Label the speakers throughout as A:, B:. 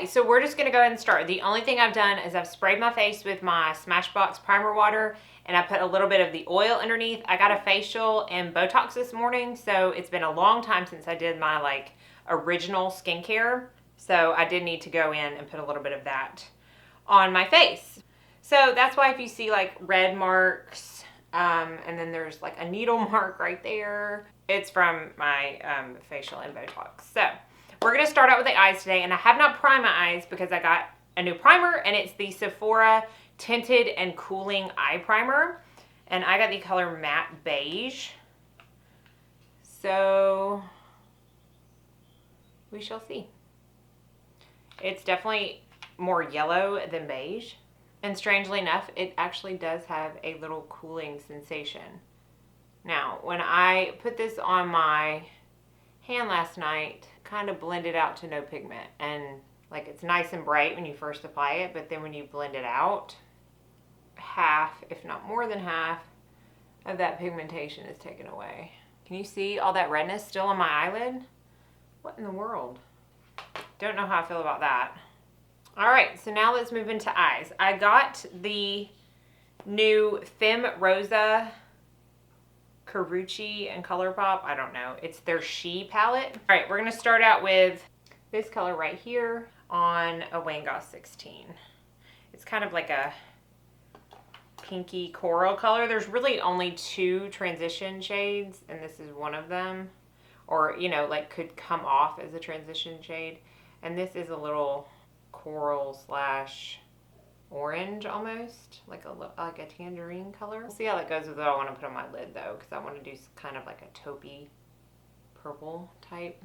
A: Okay, so we're just gonna go ahead and start. The only thing I've done is I've sprayed my face with my Smashbox primer water, and I put a little bit of the oil underneath. I got a facial and Botox this morning, so it's been a long time since I did my like original skincare. So I did need to go in and put a little bit of that on my face. So that's why if you see like red marks, and then there's like a needle mark right there, it's from my facial and Botox. So we're going to start out with the eyes today, and I have not primed my eyes because I got a new primer, and it's the Sephora Tinted and Cooling Eye Primer, and I got the color Matte Beige. So we shall see. It's definitely more yellow than beige, and strangely enough, it actually does have a little cooling sensation. Now, when I put this on my hand last night, kind of blended out to no pigment, and like it's nice and bright when you first apply it, but then when you blend it out, half, if not more than half, of that pigmentation is taken away. Can you see all that redness still on my eyelid? What in the world? Don't know how I feel about that. All right, so now let's move into eyes. I got the new Femme Rosa Carucci and Colourpop. I don't know. It's their She palette. All right, we're going to start out with this color right here on a Wayne Goss 16. It's kind of like a pinky coral color. There's really only two transition shades, and this is one of them. Or, you know, like could come off as a transition shade. And this is a little coral slash orange almost, like a tangerine color. We'll see how that goes with what I want to put on my lid though, because I want to do kind of like a taupey purple type.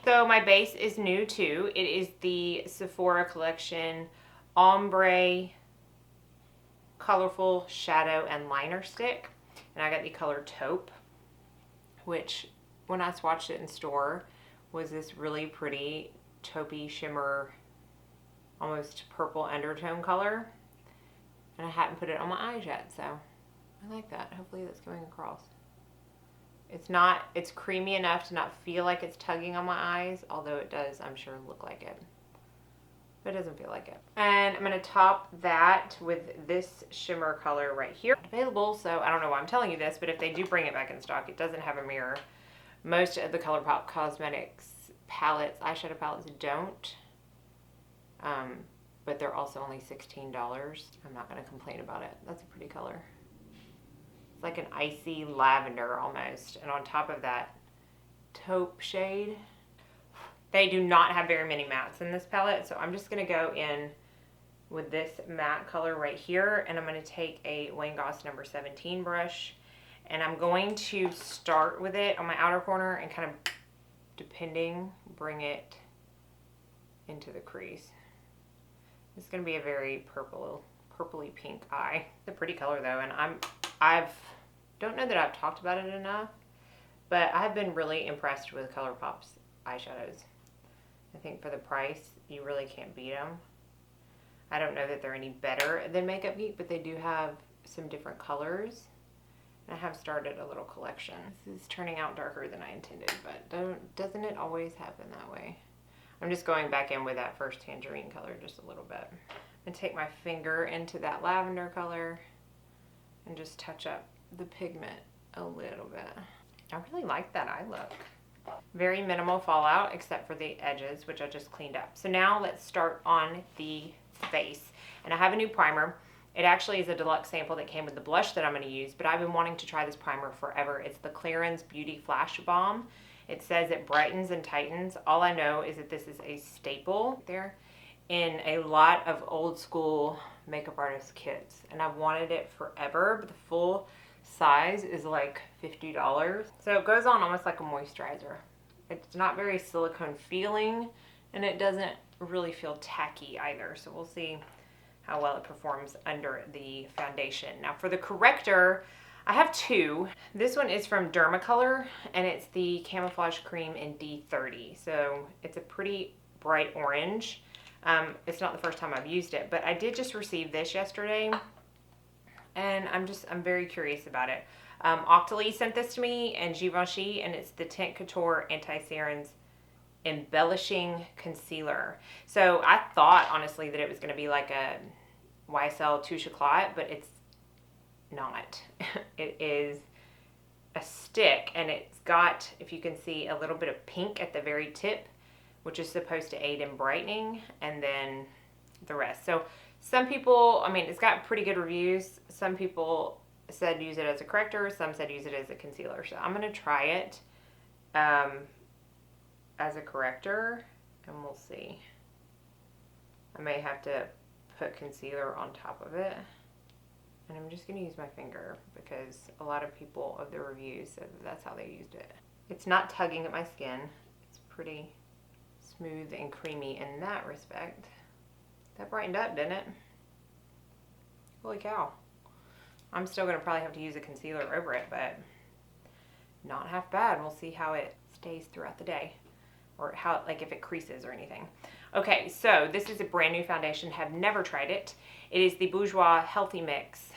A: So my base is new too. It is the Sephora Collection Ombre Colorful Shadow and Liner Stick, and I got the color Taupe, which when I swatched it in store was this really pretty taupey shimmer, almost purple undertone color, and I hadn't put it on my eyes yet, so I like that. Hopefully that's coming across. It's creamy enough to not feel like it's tugging on my eyes, although it does, I'm sure, look like it, but it doesn't feel like it. And I'm going to top that with this shimmer color right here. Available, so I don't know why I'm telling you this, but if they do bring it back in stock, it doesn't have a mirror. Most of the Colourpop Cosmetics palettes, eyeshadow palettes, don't. But they're also only $16. I'm not going to complain about it. That's a pretty color. It's like an icy lavender almost. And on top of that taupe shade, they do not have very many mattes in this palette. So I'm just going to go in with this matte color right here. And I'm going to take a Wayne Goss number 17 brush. And I'm going to start with it on my outer corner and kind of, depending, bring it into the crease. It's going to be a very purpley pink eye. It's a pretty color though, and don't know that I've talked about it enough, but I've been really impressed with Colourpop's eyeshadows. I think for the price, you really can't beat them. I don't know that they're any better than Makeup Geek, but they do have some different colors. And I have started a little collection. This is turning out darker than I intended, but doesn't it always happen that way? I'm just going back in with that first tangerine color just a little bit. And take my finger into that lavender color and just touch up the pigment a little bit. I really like that eye look. Very minimal fallout except for the edges, which I just cleaned up. So now let's start on the face. And I have a new primer. It actually is a deluxe sample that came with the blush that I'm going to use, but I've been wanting to try this primer forever. It's the Clarins Beauty Flash Balm. It says it brightens and tightens. All I know is that this is a staple there in a lot of old school makeup artist kits, and I've wanted it forever, but the full size is like $50. So it goes on almost like a moisturizer. It's not very silicone feeling, and it doesn't really feel tacky either. So we'll see how well it performs under the foundation. Now for the corrector, I have two. This one is from Dermacolor, and it's the Camouflage Cream in D30. So it's a pretty bright orange. It's not the first time I've used it, but I did just receive this yesterday, and I'm very curious about it. Octoly sent this to me, and Givenchy, and it's the Tint Couture Anti-Cerins Embellishing Concealer. So I thought, honestly, that it was going to be like a YSL Touche Éclat, but it's not. It is a stick, and it's got, if you can see, a little bit of pink at the very tip, which is supposed to aid in brightening, and then the rest. So some people, I mean, it's got pretty good reviews. Some people said use it as a corrector. Some said use it as a concealer. So I'm going to try it as a corrector, and we'll see. I may have to put concealer on top of it. And I'm just going to use my finger because a lot of people of the reviews said that that's how they used it. It's not tugging at my skin. It's pretty smooth and creamy in that respect. That brightened up, didn't it? Holy cow. I'm still going to probably have to use a concealer over it, but not half bad. We'll see how it stays throughout the day, or how, like, if it creases or anything. Okay, so this is a brand new foundation. Have never tried it. It is the Bourjois Healthy Mix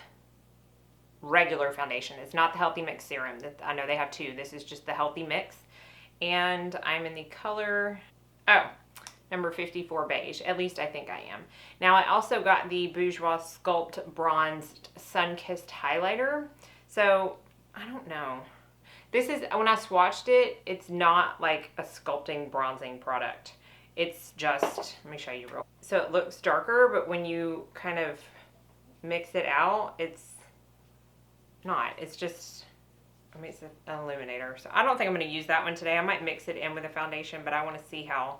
A: regular foundation. It's not the Healthy Mix serum. I know they have two. This is just the Healthy Mix. And I'm in the color, number 54 beige. At least I think I am. Now I also got the Bourjois Sculpt Bronzed Sun-Kissed Highlighter. So, I don't know. This is, when I swatched it, it's not like a sculpting bronzing product. It's just, let me show you real. So it looks darker, but when you kind of mix it out, it's not. It's just, I mean, it's an illuminator. So I don't think I'm going to use that one today. I might mix it in with a foundation, but I want to see how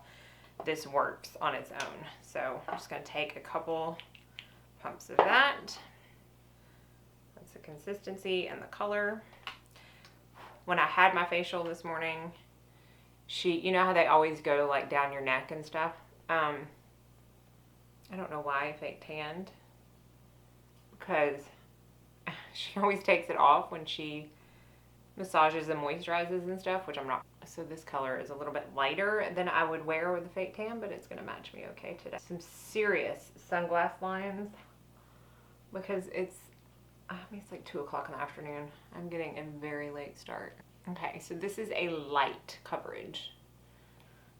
A: this works on its own. So I'm just going to take a couple pumps of that. That's the consistency and the color. When I had my facial this morning, you know how they always go like down your neck and stuff? I don't know why I fake tanned, because she always takes it off when she massages and moisturizes and stuff, which I'm not. So this color is a little bit lighter than I would wear with a fake tan, but it's going to match me okay today. Some serious sunglass lines, because it's like 2 o'clock in the afternoon. I'm getting a very late start. Okay, so this is a light coverage.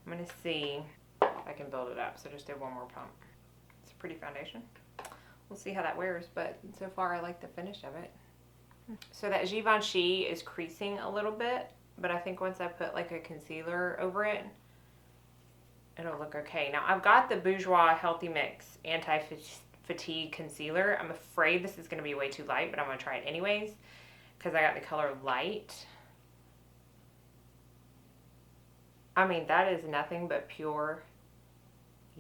A: I'm going to see if I can build it up. So just do one more pump. It's a pretty foundation. We'll see how that wears, but so far I like the finish of it. So that Givenchy is creasing a little bit, but I think once I put like a concealer over it, it'll look okay. Now I've got the Bourjois Healthy Mix Anti-Fatigue Concealer. I'm afraid this is going to be way too light, but I'm going to try it anyways because I got the color light. I mean, that is nothing but pure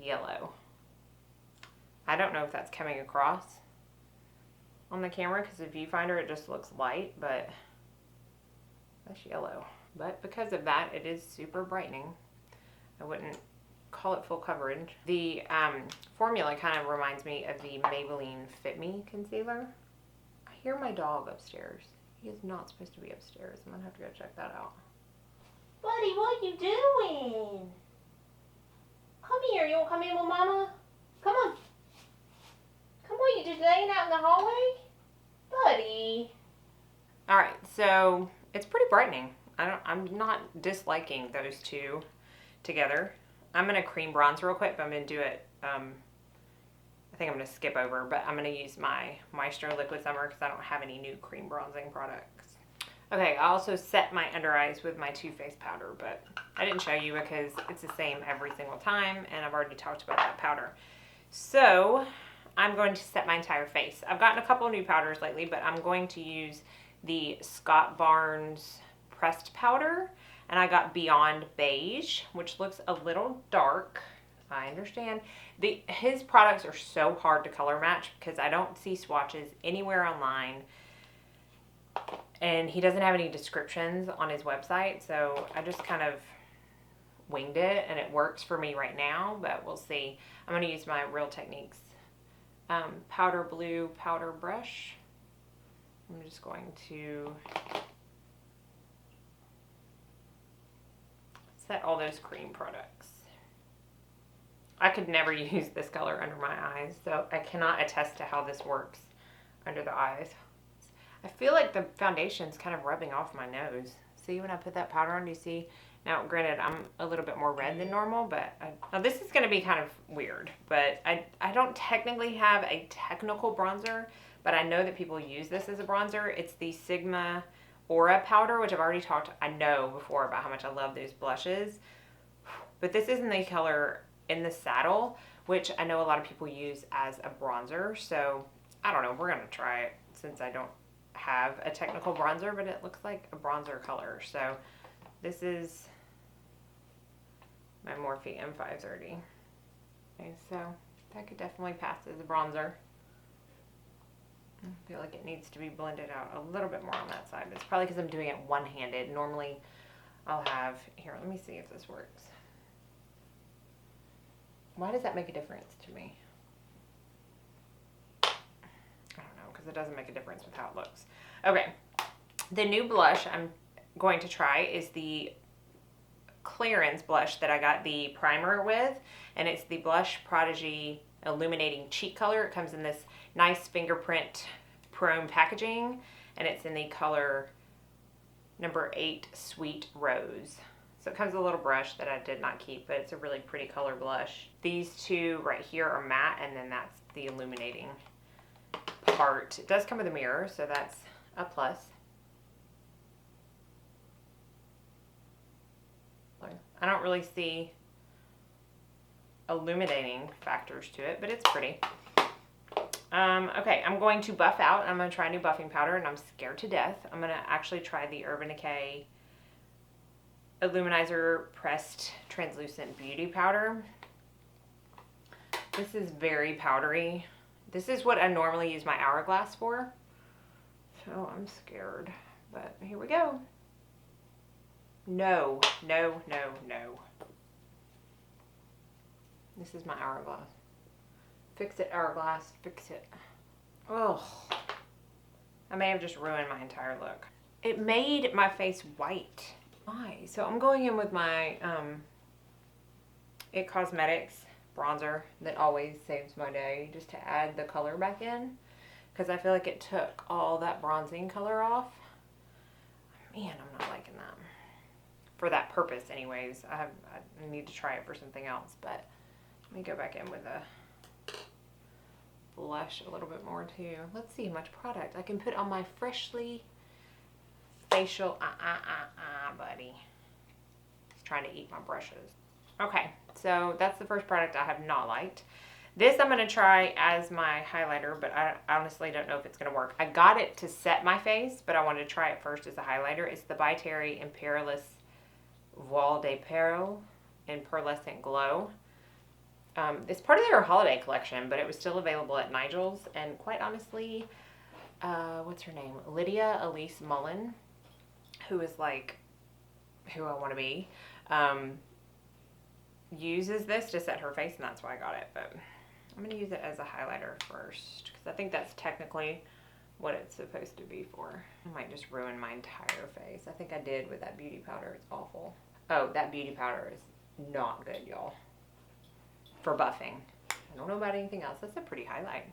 A: yellow. I don't know if that's coming across on the camera because the viewfinder, it just looks light, but that's yellow. But because of that, it is super brightening. I wouldn't call it full coverage. The formula kind of reminds me of the Maybelline Fit Me concealer. I hear my dog upstairs. He is not supposed to be upstairs. I'm gonna have to go check that out. Buddy, what are you doing? Come here. You want to come in with Mama? Come on. Come on, you just laying out in the hallway? Buddy. Alright, so it's pretty brightening. I'm not disliking those two together. I'm going to cream bronze real quick, but I'm going to do it, I think I'm going to skip over, but I'm going to use my Maestro Liquid Summer because I don't have any new cream bronzing products. Okay, I also set my under eyes with my Too Faced powder, but I didn't show you because it's the same every single time, and I've already talked about that powder. So I'm going to set my entire face. I've gotten a couple of new powders lately, but I'm going to use the Scott Barnes pressed powder, and I got Beyond Beige, which looks a little dark. I understand. His products are so hard to color match because I don't see swatches anywhere online, and he doesn't have any descriptions on his website, so I just kind of winged it, and it works for me right now, but we'll see. I'm going to use my Real Techniques powder blue powder brush. I'm just going to set all those cream products. I could never use this color under my eyes, so I cannot attest to how this works under the eyes. I feel like the foundation's kind of rubbing off my nose, See, when I put that powder on, do you see? Now, granted, I'm a little bit more red than normal, but now this is going to be kind of weird, but I don't technically have a technical bronzer, but I know that people use this as a bronzer. It's the Sigma Aura powder, which I've already talked, I know before, about how much I love those blushes. But this is in the color In the Saddle, which I know a lot of people use as a bronzer. So I don't know, we're going to try it since I don't have a technical bronzer, but it looks like a bronzer color. So this is my Morphe M530. Okay, so that could definitely pass as a bronzer. I feel like it needs to be blended out a little bit more on that side. It's probably because I'm doing it one-handed. Normally I'll have, here, let me see if this works. Why does that make a difference to me? I don't know, because it doesn't make a difference with how it looks. Okay, the new blush I'm going to try is the clearance blush that I got the primer with, and it's the Blush Prodigy Illuminating Cheek Color. It comes in this nice fingerprint chrome packaging, and it's in the color number 8 Sweet Rose. So it comes with a little brush that I did not keep, but it's a really pretty color blush. These two right here are matte, and then that's the illuminating part. It does come with a mirror, so that's a plus. I don't really see illuminating factors to it, but it's pretty. Okay, I'm going to buff out. I'm going to try a new buffing powder, and I'm scared to death. I'm going to actually try the Urban Decay Illuminizer Pressed Translucent Beauty Powder. This is very powdery. This is what I normally use my Hourglass for. So I'm scared, but here we go. No, no, no, no. This is my Hourglass. Fix it, Hourglass, fix it. Oh, I may have just ruined my entire look. It made my face white. Why? So I'm going in with my It Cosmetics bronzer that always saves my day, just to add the color back in, because I feel like it took all that bronzing color off. Man, I'm not liking that. For that purpose anyways. I need to try it for something else, but let me go back in with a blush a little bit more too. Let's see how much product I can put on my freshly facial buddy. He's trying to eat my brushes. Okay, so that's the first product I have not liked. This I'm going to try as my highlighter, but I honestly don't know if it's going to work. I got it to set my face, but I wanted to try it first as a highlighter. It's the By Terry Imperialist Voile de Perle in Pearlescent Glow. It's part of their holiday collection, but it was still available at Nigel's, and quite honestly, what's her name? Lydia Elise Mullen, who is like who I want to be, uses this to set her face, and that's why I got it. But I'm going to use it as a highlighter first, because I think that's technically what it's supposed to be for. I might just ruin my entire face. I think I did with that beauty powder. It's awful. Oh, that beauty powder is not good, y'all. For buffing. I don't know about anything else. That's a pretty highlight.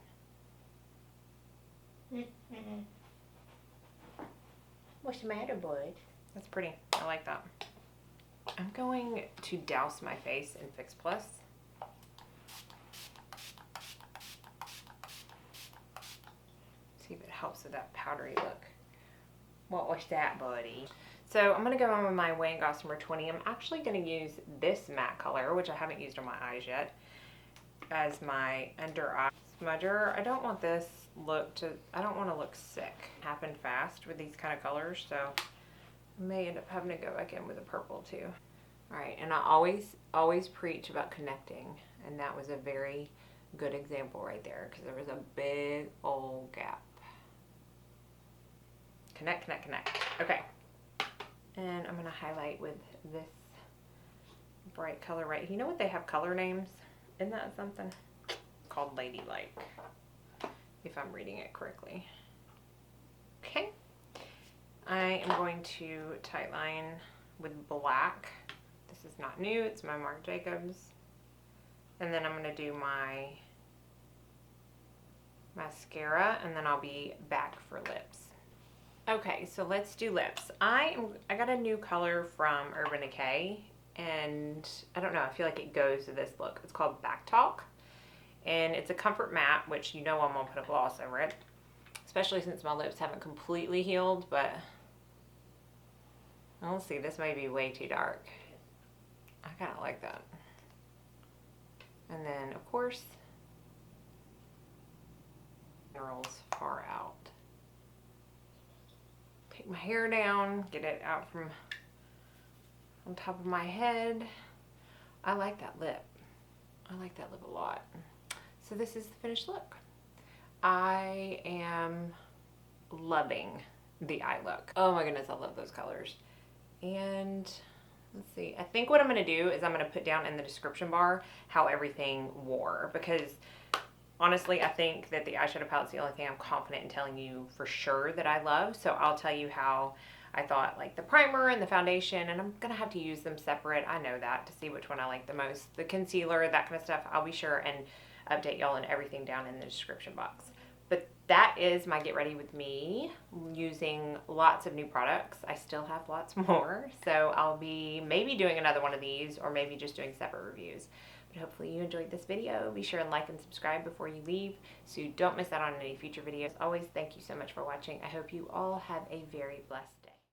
A: What's the matter, bud? That's pretty. I like that. I'm going to douse my face in Fix Plus. See if it helps with that powdery look. What was that, buddy? So I'm going to go on with my Wayne Gossamer 20. I'm actually going to use this matte color, which I haven't used on my eyes yet, as my under eye smudger. I don't want this look to, I don't want to look sick. Happen fast with these kind of colors, so I may end up having to go back in with a purple too. Alright, and I always preach about connecting, and that was a very good example right there, because there was a big old gap. Connect, connect, connect. Okay. And I'm going to highlight with this bright color right here. You know what, they have color names? Isn't that something? It's called Ladylike, if I'm reading it correctly. Okay. I am going to tightline with black. This is not new. It's my Marc Jacobs. And then I'm going to do my mascara, and then I'll be back for lips. Okay, so let's do lips. I got a new color from Urban Decay, and I don't know, I feel like it goes to this look. It's called Back Talk, and it's a comfort matte, which you know I'm gonna put a gloss over it, especially since my lips haven't completely healed, but I'll see, this may be way too dark. I kind of like that. And then, of course, minerals far out. Take my hair down, get it out from on top of my head. I like that lip. I like that lip a lot. So this is the finished look. I am loving the eye look. Oh my goodness, I love those colors. And let's see, I think what I'm gonna do is I'm gonna put down in the description bar how everything wore, because honestly, I think that the eyeshadow palette's the only thing I'm confident in telling you for sure that I love. So I'll tell you how I thought, like the primer and the foundation, and I'm gonna have to use them separate. I know that, to see which one I like the most. The concealer, that kind of stuff, I'll be sure and update y'all and everything down in the description box. But that is my get ready with me, using lots of new products. I still have lots more, so I'll be maybe doing another one of these, or maybe just doing separate reviews. But hopefully you enjoyed this video. Be sure and like and subscribe before you leave so you don't miss out on any future videos. Always, thank you so much for watching. I hope you all have a very blessed day.